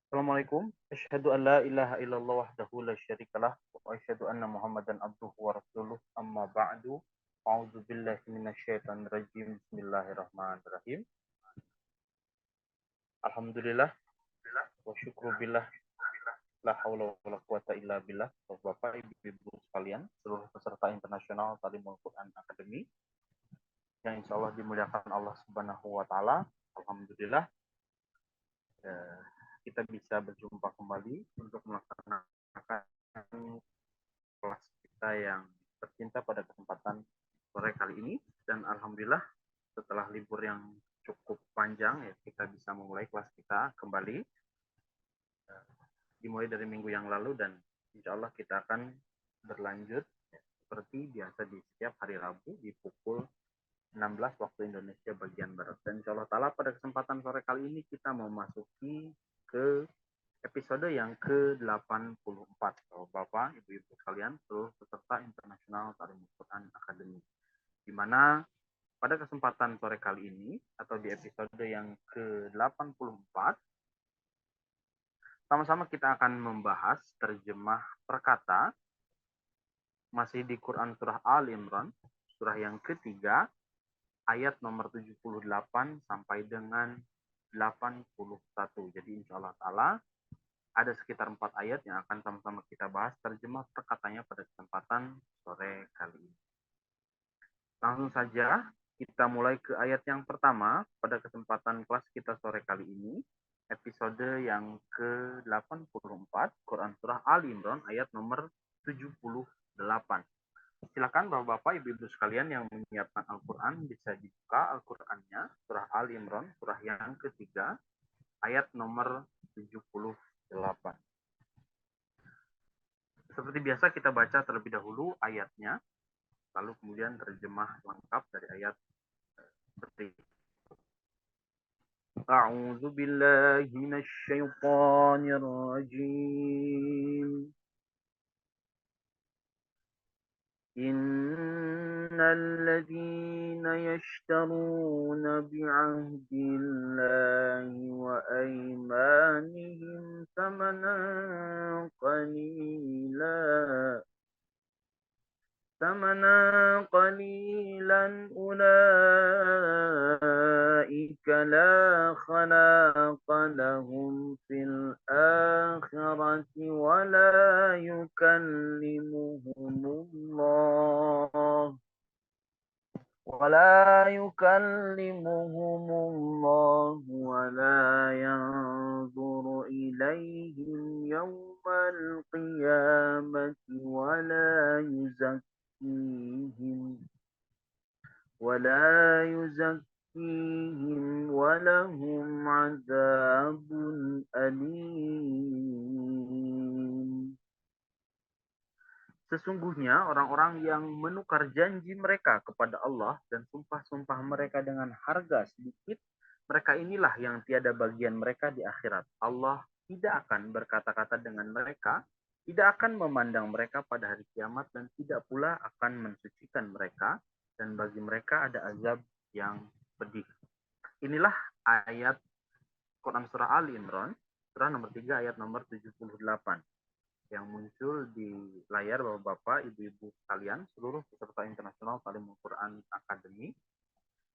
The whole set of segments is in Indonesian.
Assalamualaikum. Asyhadu an la ilaha illallah wahdahu la syarikalah wa asyhadu anna Muhammadan abduhu wa rasuluh. Amma ba'du. A'udzu billahi minasyaitonir rajim. Bismillahirrahmanirrahim. Alhamdulillah wa syukru billah la haula wala quwata illa billah. Bapak Ibu sekalian, seluruh peserta internasional Talimul Quran Academy yang insyaallah dimuliakan Allah Subhanahu wa taala. Alhamdulillah kita bisa berjumpa kembali untuk melaksanakan kelas kita yang tercinta pada kesempatan sore kali ini. Dan alhamdulillah setelah libur yang cukup panjang ya, kita bisa memulai kelas kita kembali dimulai dari minggu yang lalu, dan insya Allah kita akan berlanjut ya, seperti biasa di setiap hari Rabu di pukul 16 waktu Indonesia bagian Barat. Dan insya Allah ta'ala pada kesempatan sore kali ini kita memasuki ke episode yang ke-84. Bapak, Ibu-Ibu sekalian, seluruh peserta internasional Talimul Quran Academy. Di mana pada kesempatan sore kali ini, atau di episode yang ke-84, sama-sama kita akan membahas terjemah perkata, masih di Quran Surah Al Imran, surah yang ketiga, ayat nomor 78 sampai dengan 81. Jadi insya Allah ta'ala ada sekitar 4 ayat yang akan sama-sama kita bahas terjemah perkatanya pada kesempatan sore kali ini. Langsung saja kita mulai ke ayat yang pertama pada kesempatan kelas kita sore kali ini, episode yang ke-84, Quran Surah Ali Imran, ayat nomor 78. Silakan Bapak-Bapak, Ibu-Ibu sekalian yang menyiapkan Al-Quran, bisa dibuka Al-Qurannya, Surah Ali Imran, surah yang ketiga, ayat nomor 78. Seperti biasa kita baca terlebih dahulu ayatnya, lalu kemudian terjemah lengkap dari ayat berikut. A'udzu billahi minasyaitonir rajim. Innal ladzina yashtaruna bi'ahdillahi wa aymanihim thamanan qalilan ulaika la khalaqa lahum fil akhirati wa la yukallimuhumullah ولا ينظر إليهم يوم القيامة ولا يزكيهم ولهم عذاب أليم. Sesungguhnya orang-orang yang menukar janji mereka kepada Allah dan sumpah-sumpah mereka dengan harga sedikit, mereka inilah yang tiada bagian mereka di akhirat. Allah tidak akan berkata-kata dengan mereka, tidak akan memandang mereka pada hari kiamat, dan tidak pula akan mensucikan mereka, dan bagi mereka ada azab yang pedih. Inilah ayat Quran Surah Ali Imran, surah nomor 3, ayat nomor 78. Yang muncul di layar Bapak-Bapak, Ibu-Ibu sekalian, seluruh peserta internasional Talimul Quran Academy,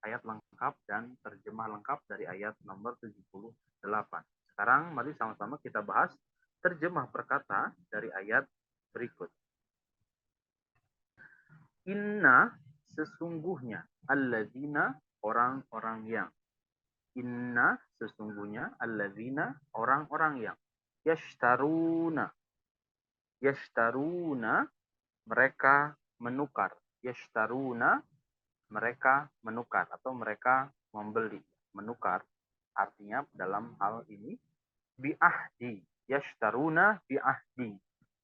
ayat lengkap dan terjemah lengkap dari ayat nomor 78. Sekarang mari sama-sama kita bahas terjemah perkata dari ayat berikut. Inna, sesungguhnya, alladzina, orang-orang yang. Inna, sesungguhnya, alladzina, orang-orang yang. Yashtaruna, mereka menukar. Yashtaruna, mereka menukar atau mereka membeli. Menukar artinya dalam hal ini bi'ahdi. Yashtaruna bi'ahdi,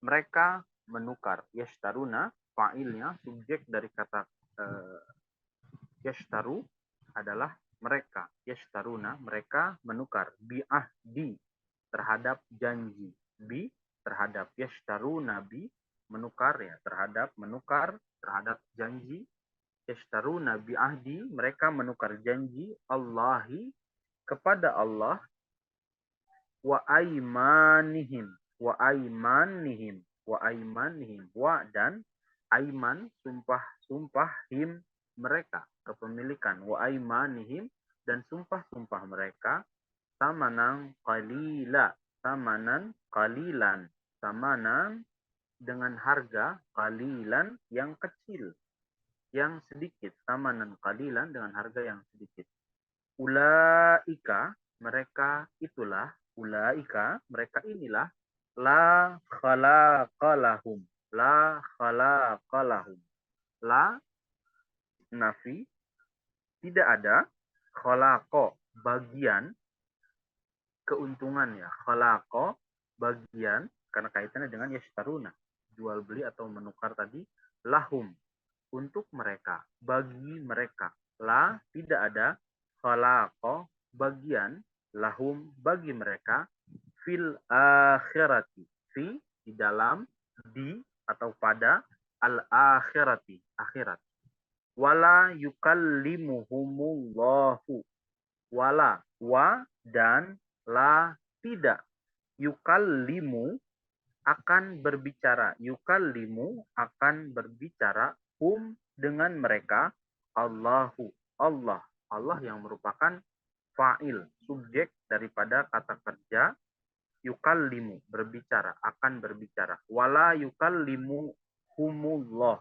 mereka menukar. Yashtaruna fa'ilnya, subjek dari kata yashtaru adalah mereka. Yashtaruna, mereka menukar. Bi'ahdi, terhadap janji. Bi, terhadap. Yashtaru nabi, menukar ya, terhadap janji. Yashtaru nabi ahdi, mereka menukar janji Allahi, kepada Allah, wa aimanihim, wa aimanihim, wa aimanihim, wa dan aiman, sumpah him mereka, kepemilikan, wa aimanihim dan sumpah mereka, samanan qalila, samanan qalilan, samanan dengan harga qalilan yang kecil, yang sedikit, samanan qalilan dengan harga yang sedikit. Ulaika, mereka itulah, ulaika, mereka inilah, la khalaqalahum, la khalaqalahum, la nafi, tidak ada, khalaqo, bagian, keuntungan ya, khalaqo, bagian, karena kaitannya dengan yashtaruna, jual beli atau menukar tadi, lahum, untuk mereka, bagi mereka, la, tidak ada, khalaqo, bagian, lahum, bagi mereka, fil akhirati, fi, di dalam, di, atau pada, al akhirati, akhirat. Wala yukallimuhumullahu, wala, wa, dan, la, tidak, yukallimu, akan berbicara, yukallimu, akan berbicara, hum, dengan mereka, Allahu, Allah, Allah yang merupakan fa'il, subjek daripada kata kerja yukallimu, berbicara, akan berbicara, wala yukallimu humullah,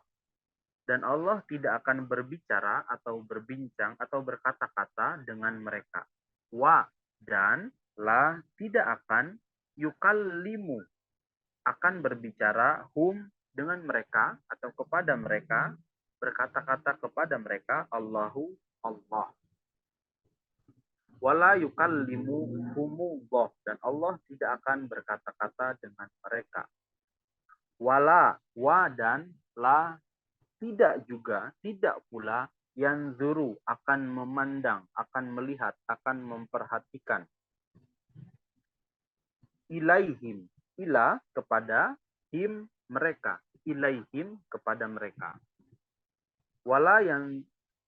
dan Allah tidak akan berbicara atau berbincang atau berkata-kata dengan mereka. Wa, dan, la, tidak akan, yukallimu, akan berbicara, hum, dengan mereka atau kepada mereka, berkata-kata kepada mereka, Allahu, Allah. Wala yukallimuhumullah, dan Allah tidak akan berkata-kata dengan mereka. Wala, wa, dan, la, tidak juga, tidak pula, yanzuru, akan memandang, akan melihat, akan memperhatikan. Ilaihim, ila, kepada, him, mereka. Ilaihim, kepada mereka. Wala yang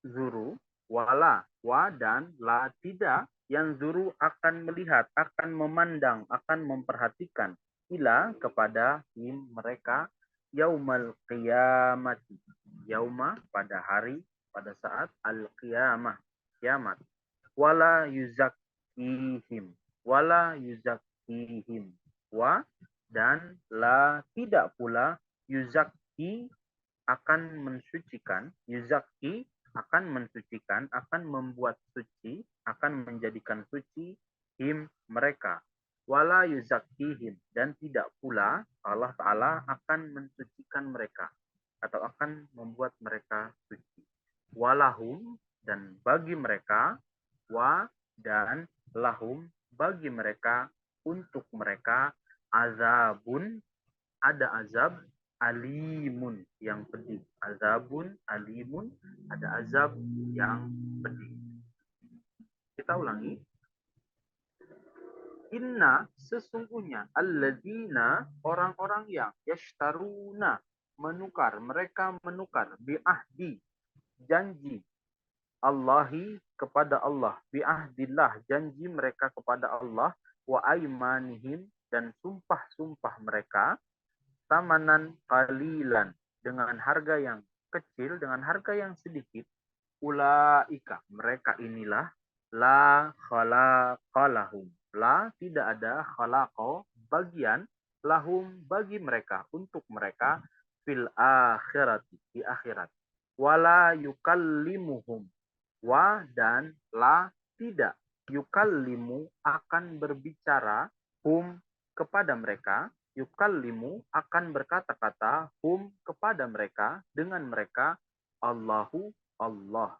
zuru, wala, wa, dan, la, tidak, yang zuru, akan melihat, akan memandang, akan memperhatikan, ila, kepada him, mereka, yaumal qiyamati, yauma, pada hari, pada saat al-qiyamah, kiamat. Wala yuzakkihim, wala yuzakkihim, wa, dan, la, tidak pula, yuzakki, akan mensucikan, yuzaki, akan mensucikan, akan membuat suci, akan menjadikan suci, him, mereka. Wala yuzakihim, dan tidak pula Allah Ta'ala akan mensucikan mereka, atau akan membuat mereka suci. Walahum, dan bagi mereka, wa, dan, lahum, bagi mereka, untuk mereka, azabun, ada azab, alimun, yang pedih. Azabun alimun, ada azab yang pedih. Kita ulangi. Inna, sesungguhnya, alladzina, orang-orang yang yashtaruna, menukar, mereka menukar, bi'ahdi, janji, Allahi, kepada Allah, bi'ahdillah, janji mereka kepada Allah, wa aimanihim, dan sumpah-sumpah mereka, samanan qalilan, dengan harga yang kecil, dengan harga yang sedikit, ulaika, mereka inilah, la khalaqalahum, la, tidak ada, khalaqo, bagian, lahum, bagi mereka, untuk mereka, fil akhirati, di akhirat. Wala yukallimuhum, wa, dan, la, tidak, yukallimu, akan berbicara, hum, kepada mereka, yukallimu, akan berkata-kata, hum, kepada mereka, dengan mereka, Allahu, Allah.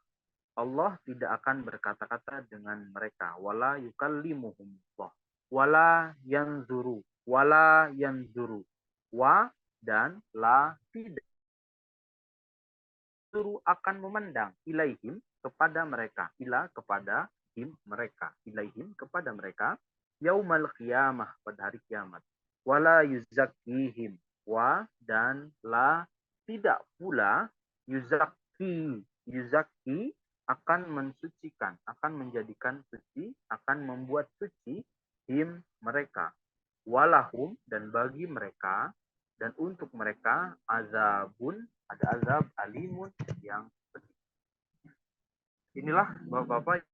Allah tidak akan berkata-kata dengan mereka. Wala yukallimuhum Allah. Wala yanzuru. Wala yanzuru. Wa, dan, la, tidak. Zuru, akan memandang. Ilaihim, kepada mereka. Ila, kepada him, mereka. Ilaihim, kepada mereka. Yaumal qiyamah, pada hari kiamat. Wala yuzakkihim, wa, dan, la, tidak pula, yuzakki, akan mensucikan, akan menjadikan suci, akan membuat suci, him, mereka, walahum dan bagi mereka, dan untuk mereka azabun, ada azab alimun yang pedih. Inilah Bapak-bapak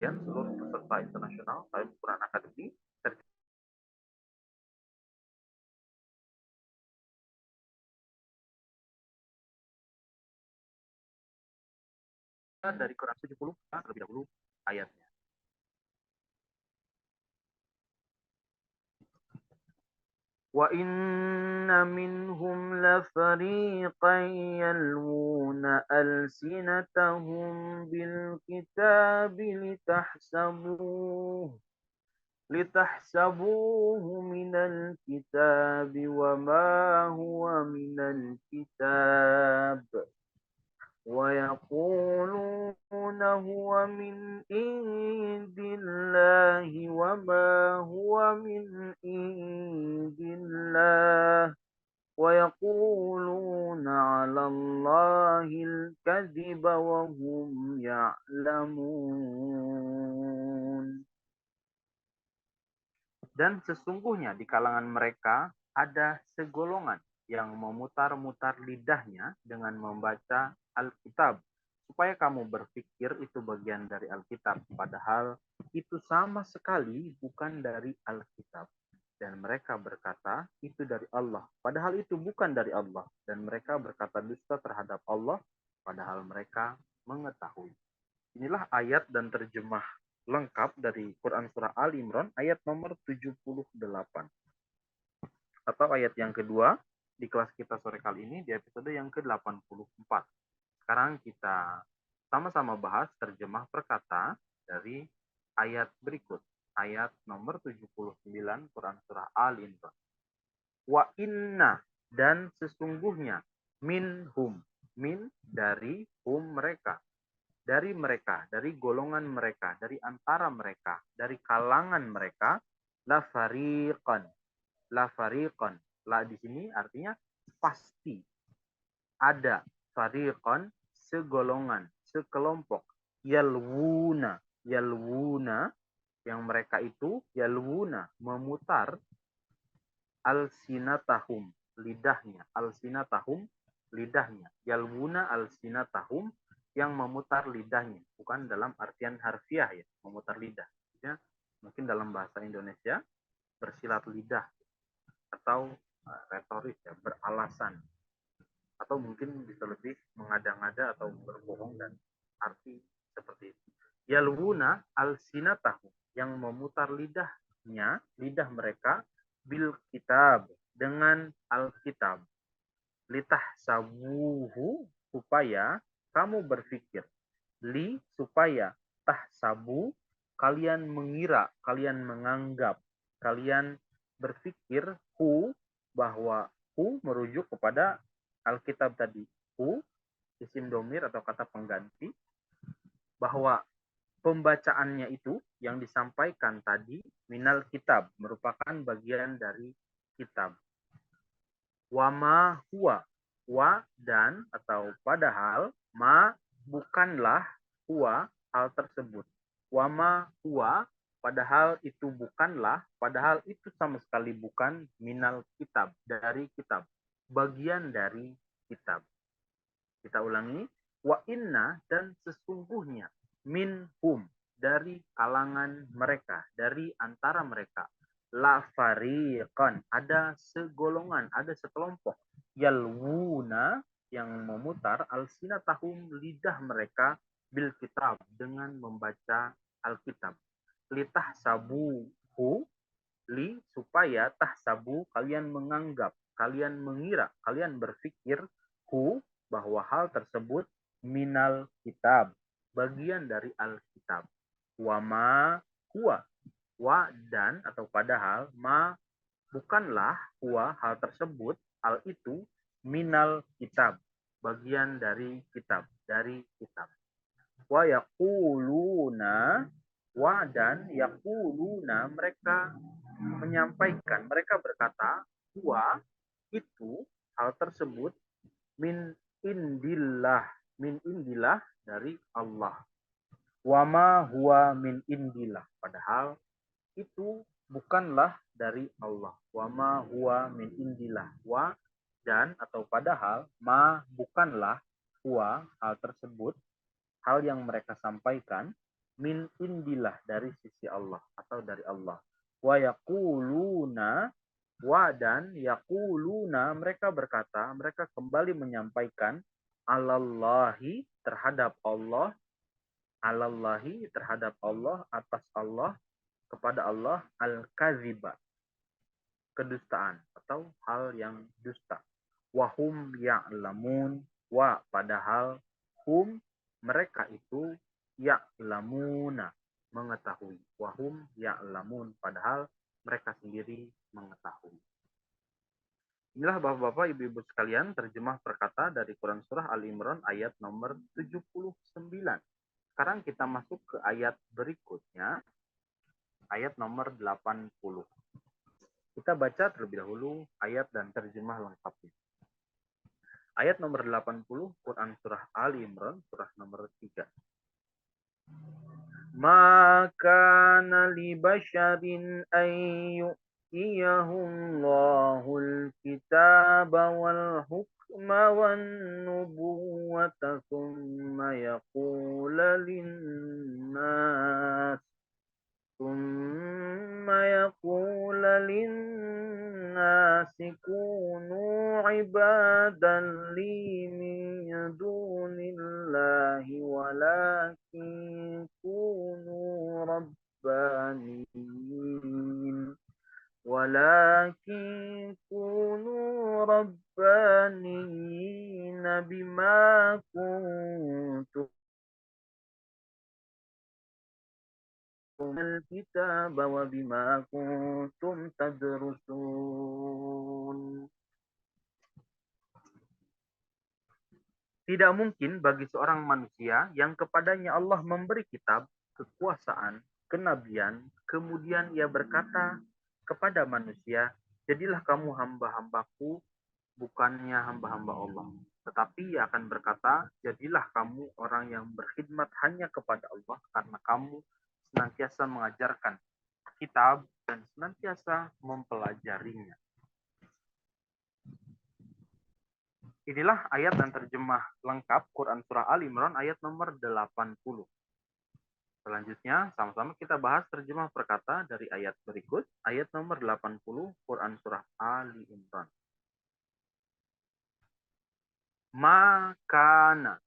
yang seluruh peserta internasional Al Quran Academy dari Quran 70 terlebih dahulu ayatnya. Wa inna minhum lafariqan yalwuna alsinatahum bil kitabi litahsabuhu minal kitabi wa ma huwa minal kitab ويقولون هو من عند الله وما هو من عند الله ويقولون على الله الكذب وهم يعلمون. Dan sesungguhnya di kalangan mereka ada segolongan yang memutar-mutar lidahnya dengan membaca Alkitab, supaya kamu berpikir itu bagian dari Alkitab, padahal itu sama sekali bukan dari Alkitab. Dan mereka berkata, itu dari Allah, padahal itu bukan dari Allah. Dan mereka berkata dusta terhadap Allah, padahal mereka mengetahui. Inilah ayat dan terjemah lengkap dari Quran Surah Ali Imran ayat nomor 78. Atau ayat yang kedua di kelas kita sore kali ini di episode yang ke-84. Sekarang kita sama-sama bahas terjemah perkata dari ayat berikut. Ayat nomor 79 Quran Surah Ali Imran. Wa inna, dan sesungguhnya, minhum, min dari hum mereka, dari golongan mereka, dari antara mereka, dari kalangan mereka, la fariqan. La fariqan. La di sini artinya pasti. Ada fariqan, segolongan, sekelompok. Yalwuna. Yalwuna, yang mereka itu yalwuna, memutar alsinatahum, lidahnya. Alsinatahum, lidahnya. Yalwuna alsinatahum, yang memutar lidahnya, bukan dalam artian harfiah ya, memutar lidah. Ya, mungkin dalam bahasa Indonesia bersilat lidah atau retoris ya, beralasan, atau mungkin bisa lebih mengada-ngada atau berbohong dan arti seperti itu. Yalwuna alsinatahum, yang memutar lidahnya, lidah mereka, bil kitab, dengan Alkitab. Litah sabuhu, supaya kamu berpikir, supaya tahsabu, kalian mengira, kalian menganggap, kalian berpikir, bahwa merujuk kepada Alkitab tadi. Isim domir atau kata pengganti, bahwa pembacaannya itu yang disampaikan tadi minal kitab, merupakan bagian dari kitab. Wama huwa, wa dan atau padahal, ma bukanlah, huwa hal tersebut. Wama huwa, padahal itu bukanlah, padahal itu sama sekali bukan, minal kitab, dari kitab, bagian dari kitab. Kita ulangi, wa inna, dan sesungguhnya, minhum, dari kalangan mereka, dari antara mereka, la fariqan, ada segolongan, ada sekelompok, yalwuna, yang memutar alsinatahum, lidah mereka, bil kitab, dengan membaca Alkitab. Litah sabuhu, supaya tahsabu, kalian menganggap, kalian mengira, kalian berpikir, bahwa hal tersebut minal kitab, bagian dari Alkitab. Wama huwa, wa dan atau padahal, ma bukanlah, huwa hal tersebut, hal itu, minal kitab, bagian dari kitab, dari kitab. Wa yaquluna, wa dan yaquluna, mereka menyampaikan, mereka berkata, huwa itu, hal tersebut, min indillah, min indillah, dari Allah. Wama huwa min indillah, padahal itu bukanlah dari Allah. Wa ma huwa min indillah. Wa dan atau padahal ma bukanlah huwa hal tersebut, hal yang mereka sampaikan min indillah dari sisi Allah atau dari Allah. Wa yaquluna wa dan yaquluna mereka berkata, mereka kembali menyampaikan alallahi terhadap Allah, alallahi terhadap Allah, atas Allah, kepada Allah al-kaziba kedustaan atau hal yang dusta. Wahum ya'lamun wa padahal hum mereka itu ya'lamuna mengetahui. Wahum ya'lamun padahal mereka sendiri mengetahui. Inilah Bapak-bapak, Ibu-ibu sekalian terjemah perkata dari Quran Surah Al-Imran ayat nomor 79. Sekarang kita masuk ke ayat berikutnya, ayat nomor 80. Kita baca terlebih dahulu ayat dan terjemah lengkapnya. Ayat nomor 80, Quran Surah Ali Imran, surah nomor 3. Ma kana li basyarin an yu'tiyahumllahul kitaba wal hukma wan nubuwwata thumma yaqula linnas kunu ibadan li min dunillahi walakin kunu rabbaniyin bima kuntum الكتاب وبما كنتم تدرسون. Tidak mungkin bagi seorang manusia yang kepadanya Allah memberi kitab, kekuasaan, kenabian, kemudian ia berkata kepada manusia, jadilah kamu hamba-hambaku, bukannya hamba-hamba Allah. Tetapi ia akan berkata, jadilah kamu orang yang berkhidmat hanya kepada Allah karena kamu senantiasa mengajarkan kitab dan senantiasa mempelajarinya. Inilah ayat dan terjemah lengkap Quran Surah Ali Imran ayat nomor 80. Selanjutnya, sama-sama kita bahas terjemah perkata dari ayat berikut, ayat nomor 80 Quran Surah Ali Imran. Makana,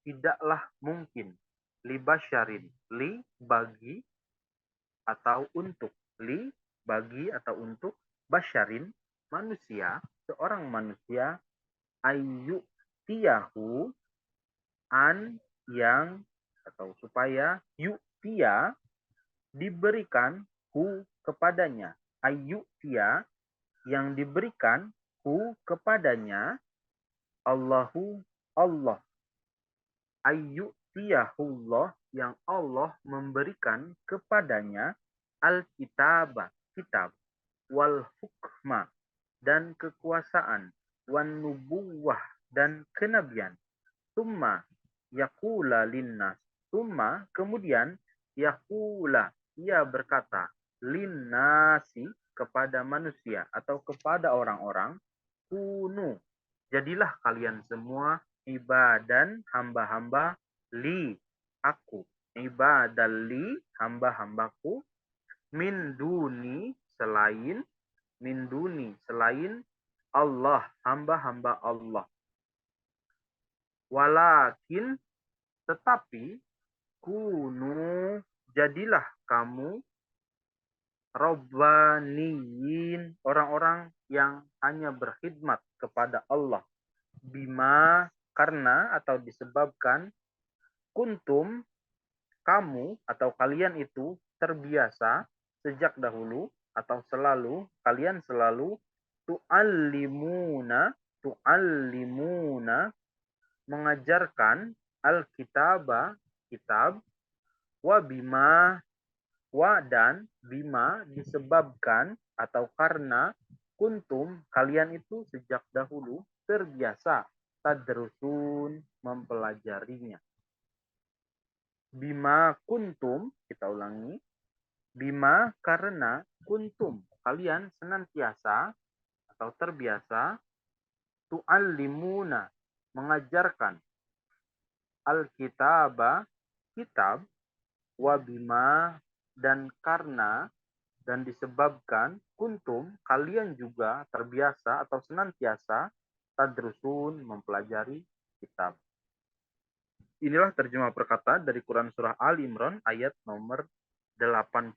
tidaklah mungkin, libasyarin, li bagi atau untuk, li bagi atau untuk, basyarin manusia, seorang manusia, ayu tiyahu an yang atau supaya yu'tia diberikan hu kepadanya, ayu tia yang diberikan hu kepadanya, Allahu Allah, ayu tiyahullah yang Allah memberikan kepadanya al-kitaba kitab, wal hukma dan kekuasaan, wan nubuwah dan kenabian, summa yaqula linnas, summa kemudian yaqula ia berkata, linnasi kepada manusia atau kepada orang-orang, kunu jadilah kalian semua ibadan hamba-hamba li aku, ibadalli hamba-hambaku, min duni selain Allah hamba-hamba Allah, walakin tetapi, kunu jadilah kamu robbaniyin orang-orang yang hanya berkhidmat kepada Allah, bima karena atau disebabkan, kuntum kamu atau kalian itu terbiasa sejak dahulu atau selalu, kalian selalu tu'allimuna mengajarkan al-kitaba kitab, wa bima wa dan bima disebabkan atau karena, kuntum kalian itu sejak dahulu terbiasa tadrusun mempelajarinya. Bima kuntum, kita ulangi, Bima karena kuntum kalian senantiasa atau terbiasa tu'allimuna mengajarkan al-kitaba kitab wa bima dan karena dan disebabkan kuntum kalian juga terbiasa atau senantiasa tadrusun mempelajari kitab. Inilah terjemah perkata dari Quran surah Al Imran ayat nomor 80.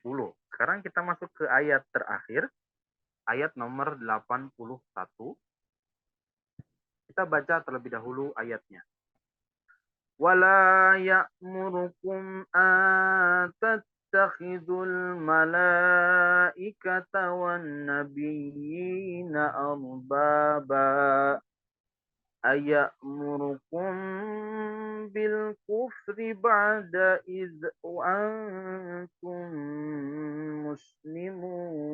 Sekarang kita masuk ke ayat terakhir, ayat nomor 81. Kita baca terlebih dahulu ayatnya. Wala ya'murukum an tattakhidul malaikata wan nabiyyina arbaba aya'murukum bil kufri ba'da idh antum muslimun.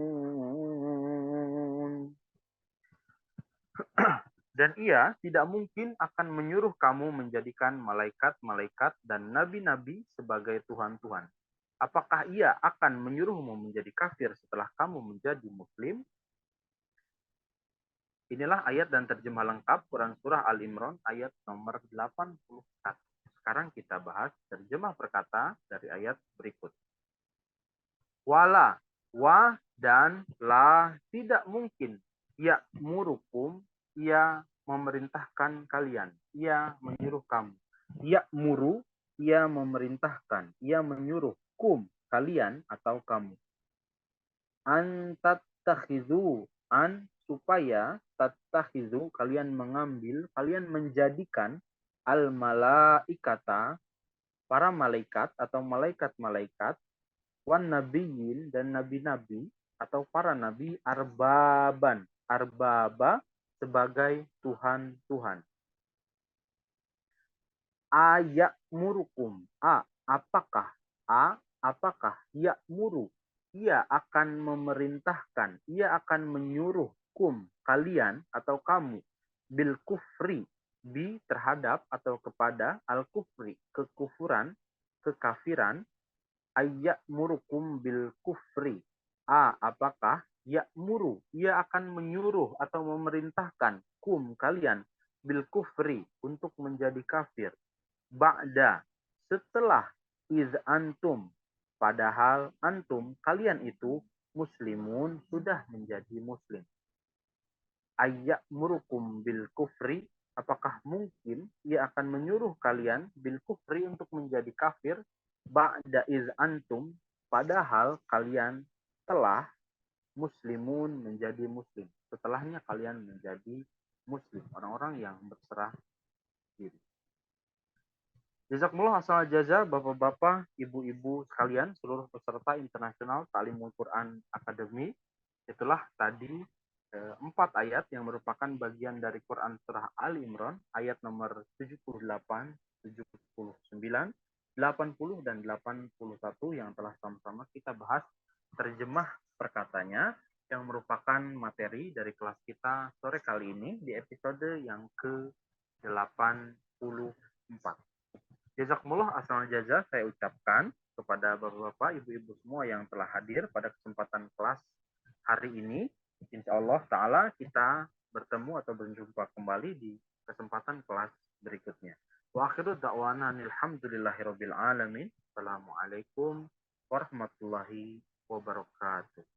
Dan ia tidak mungkin akan menyuruh kamu menjadikan malaikat-malaikat dan nabi-nabi sebagai Tuhan-Tuhan. Apakah ia akan menyuruhmu menjadi kafir setelah kamu menjadi muslim? Inilah ayat dan terjemah lengkap Quran Surah Al-Imran ayat nomor 81. Sekarang kita bahas terjemah perkata dari ayat berikut. Wala, wa dan la tidak mungkin. Ya murukum, ia memerintahkan kalian. Ia menyuruh kamu. Ya muru, ia memerintahkan. Ia menyuruh kum, kalian atau kamu. An tattakhidhu, an supaya tattakhidhu, kalian mengambil, kalian menjadikan al malaikata, para malaikat atau malaikat-malaikat, wan nabiyyin dan nabi-nabi atau para nabi arbaban, arbaba sebagai Tuhan-Tuhan. Aya'murukum, apakah, apakah ya'muru, ia akan memerintahkan, ia akan menyuruh kum, kalian atau kamu, bil kufri, bi terhadap atau kepada al kufri, kekufuran, kekafiran, aya'murukum bil kufri. Apakah ya'muru, ia akan menyuruh atau memerintahkan kum, kalian, bil kufri, untuk menjadi kafir. Ba'da, setelah, iz antum, padahal antum, kalian itu, muslimun, sudah menjadi muslim. Aya'murukum bil kufri, apakah mungkin ia akan menyuruh kalian bil kufri untuk menjadi kafir, ba'da iz antum, padahal kalian telah muslimun menjadi muslim. Setelahnya kalian menjadi muslim, orang-orang yang berserah diri. Jazakumullah asal jaza Bapak-bapak, Ibu-ibu sekalian, seluruh peserta internasional Ta'limul Quran Academy. Itulah tadi 4 ayat yang merupakan bagian dari Quran Surah Al Imran, ayat nomor 78, 79, 80, dan 81 yang telah sama-sama kita bahas terjemah perkatanya yang merupakan materi dari kelas kita sore kali ini di episode yang ke-84. Jazakumullah asal jaza saya ucapkan kepada bapak-bapak, ibu-ibu semua yang telah hadir pada kesempatan kelas hari ini. Insya Allah Ta'ala kita bertemu atau berjumpa kembali di kesempatan kelas berikutnya. Wa akhiru da'wana alhamdulillahirabbil alamin. Assalamualaikum warahmatullahi wabarakatuh.